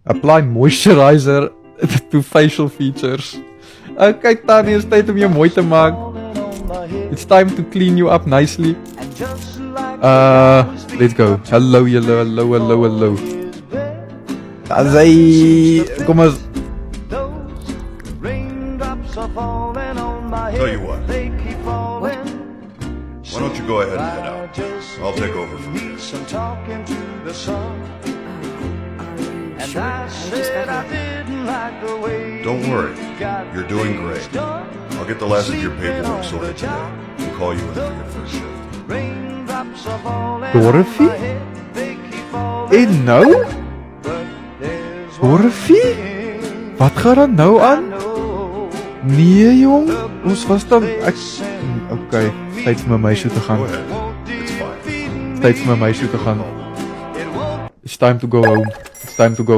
Apply moisturizer to facial features. Okay, Tani, is tyd om jou mooi te maak. It's time to clean you up nicely. Let's go. Hello. As hy kom ons Tell you what. Why don't you go ahead and head out? I'll take over from here. Don't worry. You're doing great. I'll get the last of your paperwork sorted today and call you in for your first shift. Dorothy? En nou? Dorothy? Wat gaan dan nou aan? Nee jong, ons was dan okay, tyd vir my meisie te gaan. Go ahead. It's fine. Tyd vir my meisie te gaan. It's time to go home. It's time to go